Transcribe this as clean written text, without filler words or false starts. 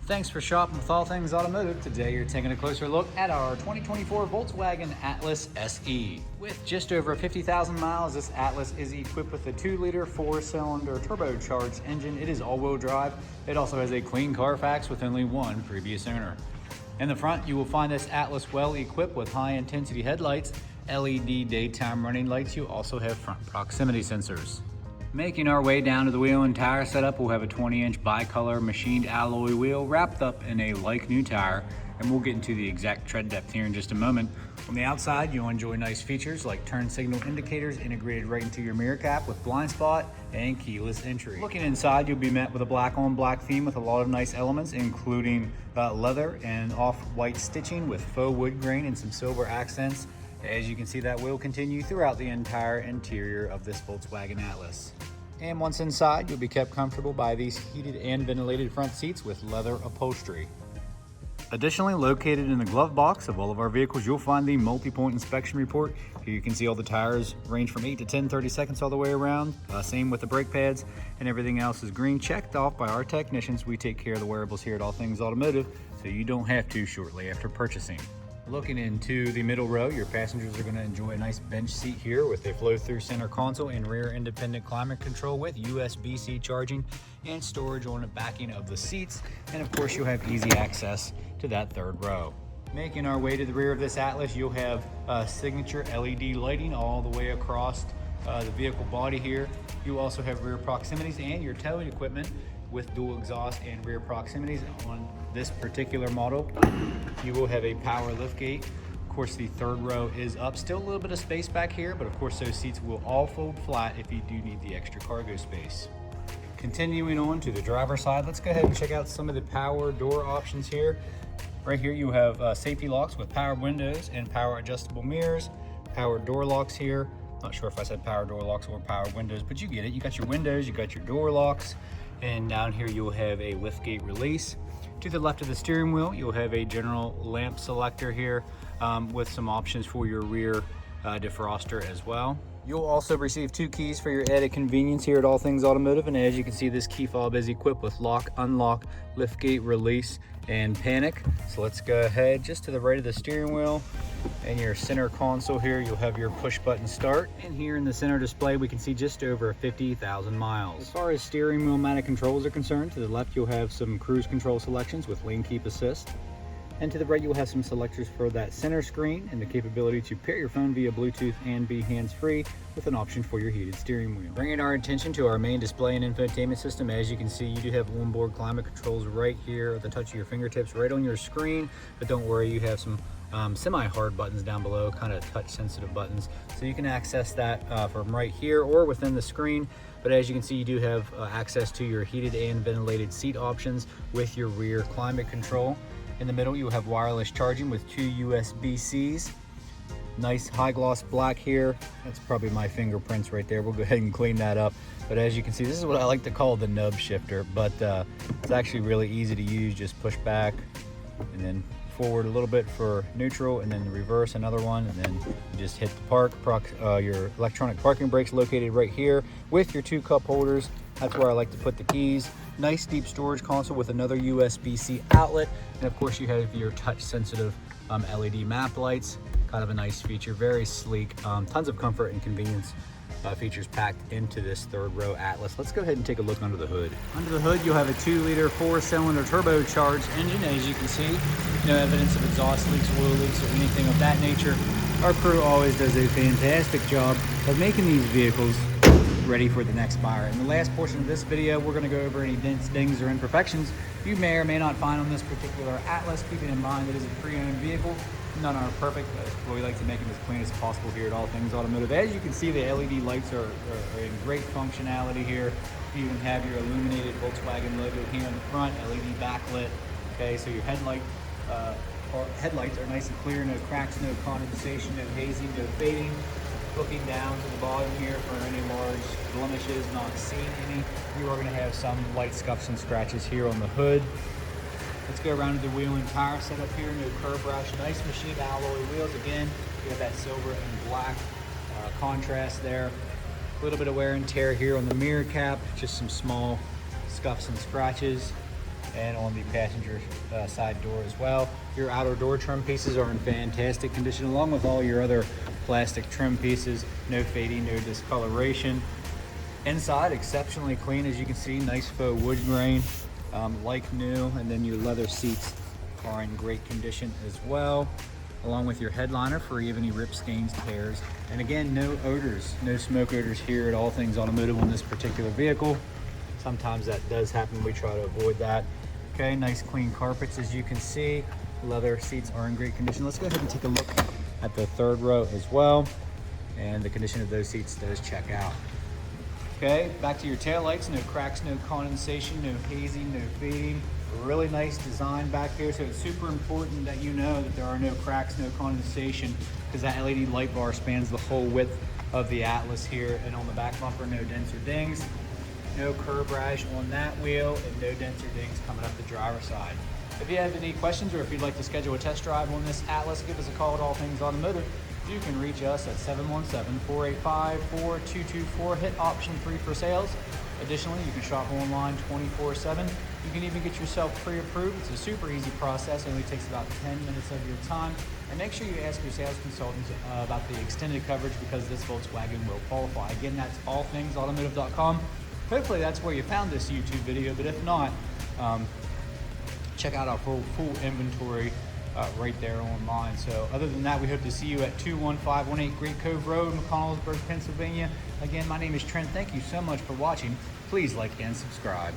Thanks for shopping with All Things Automotive. Today you're taking a closer look at our 2024 Volkswagen Atlas SE. With just over 50,000 miles, this Atlas is equipped with a 2-liter 4-cylinder turbocharged engine. It is all-wheel drive. It also has a clean Carfax with only one previous owner. In the front, you will find this Atlas well equipped with high-intensity headlights, LED daytime running lights. You also have front proximity sensors. Making our way down to the wheel and tire setup, we'll have a 20-inch bicolor machined alloy wheel wrapped up in a like new tire, and we'll get into the exact tread depth here in just a moment. On the outside, you'll enjoy nice features like turn signal indicators integrated right into your mirror cap with blind spot and keyless entry. Looking inside, you'll be met with a black on black theme with a lot of nice elements, including leather and off-white stitching with faux wood grain and some silver accents. As you can see, that will continue throughout the entire interior of this Volkswagen Atlas. And once inside, you'll be kept comfortable by these heated and ventilated front seats with leather upholstery. Additionally, located in the glove box of all of our vehicles, you'll find the multi-point inspection report. Here you can see all the tires range from 8 to 10 30-seconds all the way around. Same with the brake pads, and everything else is green checked off by our technicians. We take care of the wearables here at All Things Automotive, so you don't have to shortly after purchasing. Looking into the middle row, your passengers are going to enjoy a nice bench seat here with a flow-through center console and rear independent climate control with USB-C charging and storage on the backing of the seats. And of course, you'll have easy access to that third row. Making our way to the rear of this Atlas, you'll have signature LED lighting all the way across the vehicle body here. You also have rear proximities and your towing equipment with dual exhaust and rear proximities. On this particular model, you will have a power liftgate. Of course, the third row is up. Still a little bit of space back here, but of course those seats will all fold flat if you do need the extra cargo space. Continuing on to the driver's side, let's go ahead and check out some of the power door options here. Right here you have safety locks with power windows and power adjustable mirrors, power door locks here. Not sure if I said power door locks or power windows, but you get it. You got your windows, you got your door locks, and down here you'll have a liftgate release. To the left of the steering wheel, you'll have a general lamp selector here with some options for your rear defroster as well. You'll also receive 2 keys for your added convenience here at All Things Automotive, and as you can see, this key fob is equipped with lock, unlock, liftgate release, and panic. So let's go ahead just to the right of the steering wheel and your center console here, you'll have your push button start. And here in the center display, we can see just over 50,000 miles. As far as steering wheel mounted controls are concerned, to the left you'll have some cruise control selections with lane keep assist. And to the right, you'll have some selectors for that center screen and the capability to pair your phone via Bluetooth and be hands-free with an option for your heated steering wheel. Bringing our attention to our main display and infotainment system, as you can see, you do have onboard climate controls right here at the touch of your fingertips, right on your screen. But don't worry, you have some semi-hard buttons down below, kind of touch-sensitive buttons. So you can access that from right here or within the screen. But as you can see, you do have access to your heated and ventilated seat options with your rear climate control. In the middle, you'll have wireless charging with 2 USB-Cs. Nice high gloss black here. That's probably my fingerprints right there. We'll go ahead and clean that up. But as you can see, this is what I like to call the nub shifter, but it's actually really easy to use. Just push back and then forward a little bit for neutral, and then reverse another one, and then you just hit the your electronic parking brakes located right here with your 2 cup holders. That's where I like to put the keys. Nice deep storage console with another USB-C outlet, and of course you have your touch sensitive LED map lights. Kind of a nice feature, very sleek, tons of comfort and convenience features packed into this third row Atlas. Let's go ahead and take a look under the hood. Under the hood, you'll have a 2-liter 4-cylinder turbocharged engine. As you can see, no evidence of exhaust leaks, oil leaks, or anything of that nature. Our crew always does a fantastic job of making these vehicles ready for the next buyer. In the last portion of this video, we're going to go over any dents, dings, or imperfections you may or may not find on this particular Atlas, keeping in mind that it is a pre-owned vehicle. None are perfect, but we like to make them as clean as possible here at All Things Automotive. As you can see, the LED lights are in great functionality here. You even have your illuminated Volkswagen logo here in the front, LED backlit. Okay, so your headlights are nice and clear, no cracks, no condensation, no hazing, no fading. Looking down to the bottom here for any large blemishes, not seeing any. You are going to have some light scuffs and scratches here on the hood. Let's go around to the wheel and tire setup here. No curb rash, nice machined alloy wheels. Again, you have that silver and black contrast there. A little bit of wear and tear here on the mirror cap, just some small scuffs and scratches. and on the passenger side door as well. Your outer door trim pieces are in fantastic condition, along with all your other plastic trim pieces. No fading, no discoloration. Inside, exceptionally clean, as you can see. Nice faux wood grain, like new. And then your leather seats are in great condition as well, along with your headliner, free of any rips, stains, tears. And again, no odors, no smoke odors here at All Things Automotive on this particular vehicle. Sometimes that does happen. We try to avoid that. Okay, nice clean carpets, as you can see. Leather seats are in great condition. Let's go ahead and take a look at the third row as well. And the condition of those seats does check out. Okay, back to your taillights. No cracks, no condensation, no hazing, no fading. Really nice design back here. So it's super important that you know that there are no cracks, no condensation, because that LED light bar spans the whole width of the Atlas here. And on the back bumper, no dents or dings. No curb rash on that wheel, and no dents or dings coming up the driver's side. If you have any questions, or if you'd like to schedule a test drive on this Atlas, give us a call at All Things Automotive. You can reach us at 717-485-4224. Hit option 3 for sales. Additionally, you can shop online 24/7. You can even get yourself pre-approved. It's a super easy process. It only takes about 10 minutes of your time. And make sure you ask your sales consultants about the extended coverage, because this Volkswagen will qualify. Again, that's allthingsautomotive.com. Hopefully that's where you found this YouTube video, but if not, check out our full inventory right there online. So other than that, we hope to see you at 21518 Great Cove Road, McConnellsburg, Pennsylvania. Again, my name is Trent. Thank you so much for watching. Please like and subscribe.